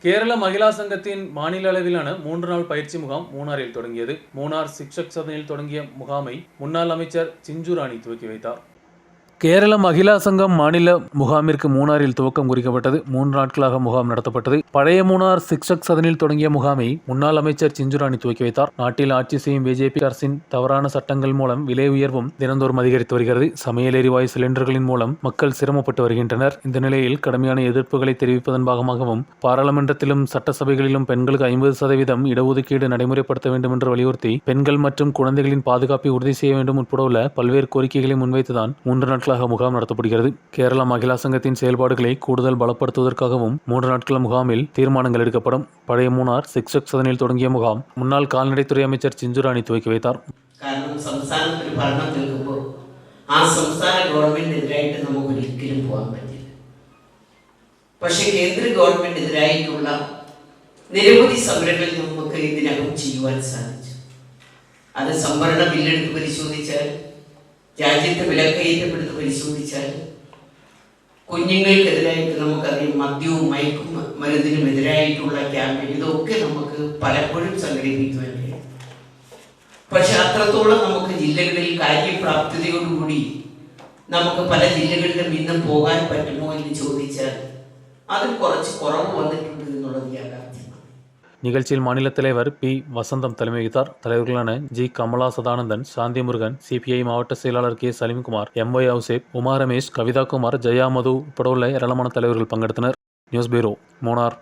കേരള മഹിളാ സംഘത്തിൻ മാநில அளவிலான 3 நாள் பயிற்சி முகாம் மூணாரில் தொடங்கியது. மூணார் சிக்ஷக் சதனில் தொடங்கிய முகாமை முன்னாள் அமைச்சர் சிஞ்சு ராணி துவக்கி வைத்தார். கேரள மகிழா சங்கம் மாநில முகாமிற்கு மூணாரில் துவக்கம் குறிக்கப்பட்டது. 3 நாட்களாக முகாம் நடத்தப்பட்டது. பழைய மூணார் சிக்ஷக் சதனில் தொடங்கிய முகாமை முன்னாள் அமைச்சர் சிஞ்சுராணி துவக்கி வைத்தார். நாட்டில் ஆட்சி செய்யும் பிஜேபி அரசின் தவறான சட்டங்கள் மூலம் விலை உயர்வும் தினந்தோறும் அதிகரித்து வருகிறது. சமையல் எரிவாயு சிலிண்டர்களின் மூலம் மக்கள் சிரமப்பட்டு வருகின்றனர். இந்த நிலையில் கடுமையான எதிர்ப்புகளை தெரிவிப்பதன் பாகமாகவும் பாராளுமன்றத்திலும் சட்டசபைகளிலும் பெண்களுக்கு 50% இடஒதுக்கீடு நடைமுறைப்படுத்த வேண்டும் என்று வலியுறுத்தி பெண்கள் மற்றும் குழந்தைகளின் பாதுகாப்பை உறுதி செய்ய வேண்டும் உட்பட உள்ள பல்வேறு கோரிக்கைகளை முன்வைத்துதான் 3 நாட்கள் முகாம் நடத்தப்படுகிறது. கேரள மகிழா சங்கத்தின் செயல்பாடுகளை கூடுதல் பலப்படுத்துவதற்காகவும் 3 நாட்கள் முகாமில் தீர்மானங்கள் எடுக்கப்படும். பழைய மூணார் சிக்ஷக் சதனில் தொடங்கிய முகாம் முன்னாள் കാൽനടൈത്തുறை அமைச்சர் ചിഞ്ചുറാണി துவக்கி வைத்தார். കാരണം സംസ്ഥാനത്തിൽ ഭരണം നിൽക്കുമ്പോൾ ആ സംസ്ഥാന ഗവൺമെന്റിനെതിരായിട്ട് നമുക്ക് ഒരിക്കലും പോകാൻ പറ്റില്ല. പക്ഷേ കേന്ദ്ര ഗവൺമെന്റിനെതിരായിട്ടുള്ള നിരവധി സമരങ്ങൾ നമുക്ക് ഇതിനകം ചെയ്യുവാൻ സാധിച്ചു. അത് സംവരണ ബില്ലെടുത്ത് പരിശോധിച്ചാൽ, രാജ്യത്തെ വിലക്കയറ്റപ്പെടുത്ത് പരിശോധിച്ചാൽ, കുഞ്ഞുങ്ങൾക്കെതിരായിട്ട് നമുക്കറിയാം മദ്യവും മയക്കും മരുന്നിനുമെതിരായിട്ടുള്ള ക്യാമ്പയിൻ, ഇതൊക്കെ നമുക്ക് പലപ്പോഴും സംഘടിപ്പിക്കുവാൻ കഴിയും. പക്ഷെ അത്രത്തോളം നമുക്ക് ജില്ലകളിൽ കാര്യപ്രാപ്തിയോടുകൂടി നമുക്ക് പല ജില്ലകളിലും ഇന്ന് പോകാൻ പറ്റുമോ എന്ന് ചോദിച്ചാൽ അതിൽ കുറച്ച് കുറവ് വന്നിട്ടുണ്ട് എന്നുള്ളത് യാഥാർത്ഥ്യമാണ്. நிகழ்ச்சியில் மாநில தலைவர் பி வசந்தம் தலைமை வகித்தார். தலைவர்களான ஜி கமலா சதானந்தன், சாந்தி முருகன், சிபிஐ மாவட்ட செயலாளர் கே சலீம்குமார், எம்.ஒய். ஔசேப், உமா ரமேஷ், கவிதா குமார், ஜெயா மது உட்பட உள்ள ஏராளமான தலைவர்கள் பங்கெடுத்தனர். News bureau, Munnar.